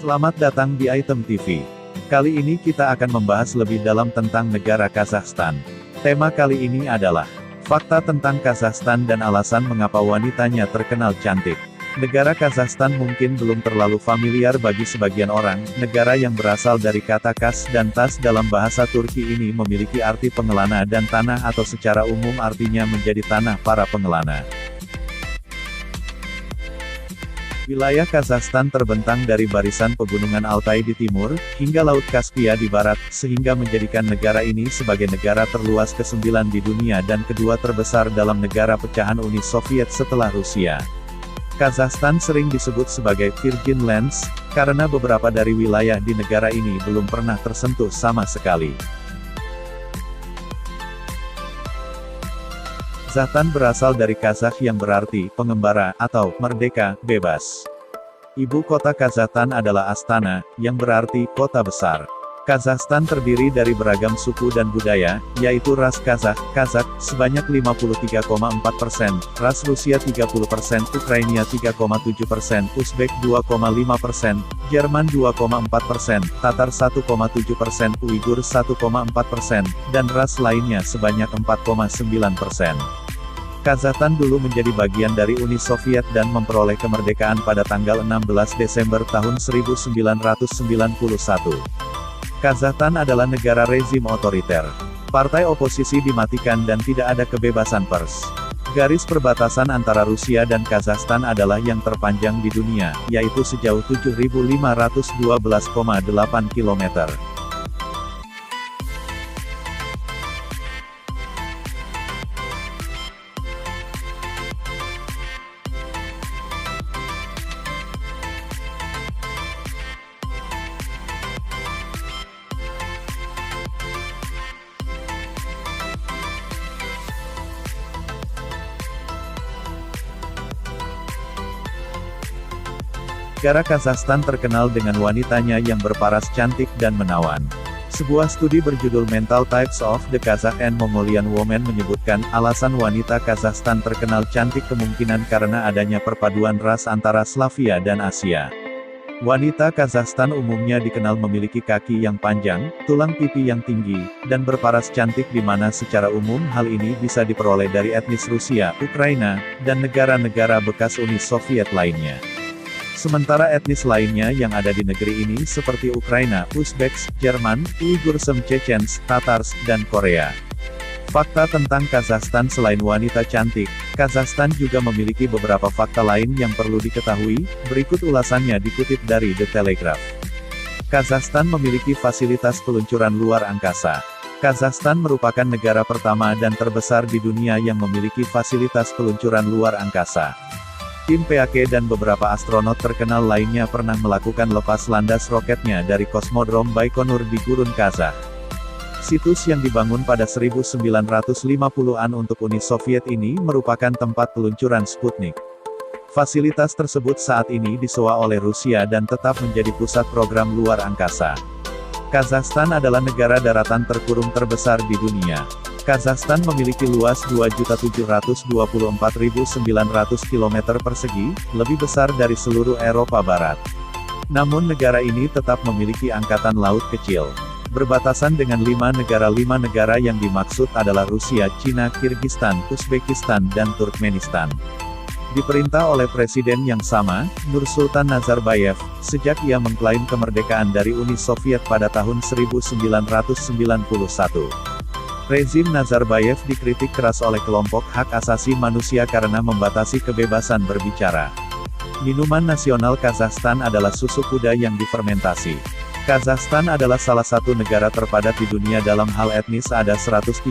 Selamat datang di Item TV. Kali ini kita akan membahas lebih dalam tentang negara Kazakhstan. Tema kali ini adalah fakta tentang Kazakhstan dan alasan mengapa wanitanya terkenal cantik. Negara Kazakhstan mungkin belum terlalu familiar bagi sebagian orang. Negara yang berasal dari kata Kaz dan Tas dalam bahasa Turki ini memiliki arti pengelana dan tanah, atau secara umum artinya menjadi tanah para pengelana. Wilayah Kazakhstan terbentang dari barisan pegunungan Altai di timur, hingga Laut Kaspia di barat, sehingga menjadikan negara ini sebagai negara terluas ke-9 di dunia dan kedua terbesar dalam negara pecahan Uni Soviet setelah Rusia. Kazakhstan sering disebut sebagai Virgin Lands, karena beberapa dari wilayah di negara ini belum pernah tersentuh sama sekali. Zatan berasal dari Kazakh yang berarti pengembara atau merdeka, bebas. Ibu kota Kazakhstan adalah Astana, yang berarti kota besar. Kazakhstan terdiri dari beragam suku dan budaya, yaitu ras Kazakh, sebanyak 53,4%, ras Rusia 30%, Ukraina 3,7%, Uzbek 2,5%, Jerman 2,4%, Tatar 1,7%, Uighur 1,4%, dan ras lainnya sebanyak 4,9%. Kazakhstan dulu menjadi bagian dari Uni Soviet dan memperoleh kemerdekaan pada tanggal 16 Desember tahun 1991. Kazakhstan adalah negara rezim otoriter. Partai oposisi dimatikan dan tidak ada kebebasan pers. Garis perbatasan antara Rusia dan Kazakhstan adalah yang terpanjang di dunia, yaitu sejauh 7.512,8 km. Negara Kazakhstan terkenal dengan wanitanya yang berparas cantik dan menawan. Sebuah studi berjudul Mental Types of the Kazakh and Mongolian Women menyebutkan, alasan wanita Kazakhstan terkenal cantik kemungkinan karena adanya perpaduan ras antara Slavia dan Asia. Wanita Kazakhstan umumnya dikenal memiliki kaki yang panjang, tulang pipi yang tinggi, dan berparas cantik di mana secara umum hal ini bisa diperoleh dari etnis Rusia, Ukraina, dan negara-negara bekas Uni Soviet lainnya. Sementara etnis lainnya yang ada di negeri ini seperti Ukraina, Uzbeks, Jerman, Uighur, Chechens, Tatars, dan Korea. Fakta tentang Kazakhstan selain wanita cantik, Kazakhstan juga memiliki beberapa fakta lain yang perlu diketahui, berikut ulasannya dikutip dari The Telegraph. Kazakhstan memiliki fasilitas peluncuran luar angkasa. Kazakhstan merupakan negara pertama dan terbesar di dunia yang memiliki fasilitas peluncuran luar angkasa. Tim PAK dan beberapa astronot terkenal lainnya pernah melakukan lepas landas roketnya dari Kosmodrom Baikonur di Gurun Kazakh. Situs yang dibangun pada 1950-an untuk Uni Soviet ini merupakan tempat peluncuran Sputnik. Fasilitas tersebut saat ini disewa oleh Rusia dan tetap menjadi pusat program luar angkasa. Kazakhstan adalah negara daratan terkurung terbesar di dunia. Kazakhstan memiliki luas 2.724.900 km persegi, lebih besar dari seluruh Eropa Barat. Namun negara ini tetap memiliki angkatan laut kecil. Berbatasan dengan 5 negara yang dimaksud adalah Rusia, Cina, Kirgistan, Uzbekistan, dan Turkmenistan. Diperintah oleh presiden yang sama, Nursultan Nazarbayev, sejak ia mengklaim kemerdekaan dari Uni Soviet pada tahun 1991. Rezim Nazarbayev dikritik keras oleh kelompok hak asasi manusia karena membatasi kebebasan berbicara. Minuman nasional Kazakhstan adalah susu kuda yang difermentasi. Kazakhstan adalah salah satu negara terpadat di dunia dalam hal etnis, ada 131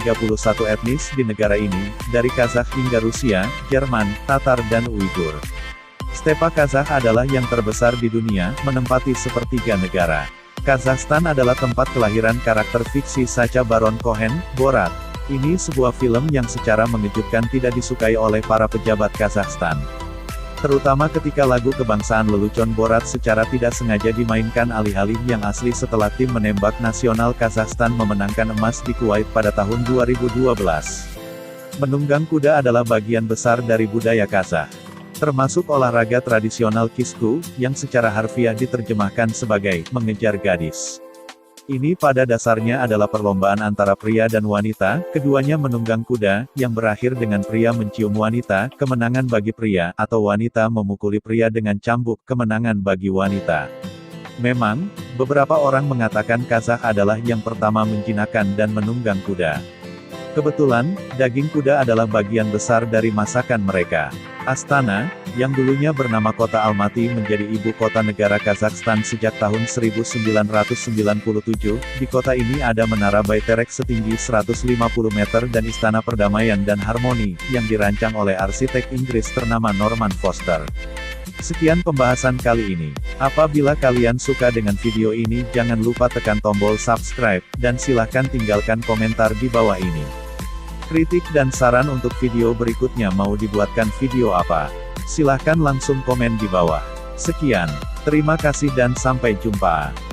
etnis di negara ini, dari Kazakh hingga Rusia, Jerman, Tatar dan Uighur. Stepa Kazakh adalah yang terbesar di dunia, menempati sepertiga negara. Kazakhstan adalah tempat kelahiran karakter fiksi Sacha Baron Cohen, Borat. Ini sebuah film yang secara mengejutkan tidak disukai oleh para pejabat Kazakhstan. Terutama ketika lagu kebangsaan lelucon Borat secara tidak sengaja dimainkan alih-alih yang asli setelah tim menembak nasional Kazakhstan memenangkan emas di Kuwait pada tahun 2012. Menunggang kuda adalah bagian besar dari budaya Kazakh. termasuk olahraga tradisional Kisku, yang secara harfiah diterjemahkan sebagai mengejar gadis. Ini pada dasarnya adalah perlombaan antara pria dan wanita, keduanya menunggang kuda, yang berakhir dengan pria mencium wanita, kemenangan bagi pria, atau wanita memukuli pria dengan cambuk, kemenangan bagi wanita. Memang, beberapa orang mengatakan Kazakh adalah yang pertama menjinakkan dan menunggang kuda. Kebetulan, daging kuda adalah bagian besar dari masakan mereka. Astana, yang dulunya bernama kota Almaty menjadi ibu kota negara Kazakhstan sejak tahun 1997, di kota ini ada menara Bayterek setinggi 150 meter dan istana perdamaian dan harmoni, yang dirancang oleh arsitek Inggris ternama Norman Foster. Sekian pembahasan kali ini. Apabila kalian suka dengan video ini jangan lupa tekan tombol subscribe, dan silahkan tinggalkan komentar di bawah ini. Kritik dan saran untuk video berikutnya mau dibuatkan video apa? Silahkan langsung komen di bawah. Sekian, terima kasih dan sampai jumpa.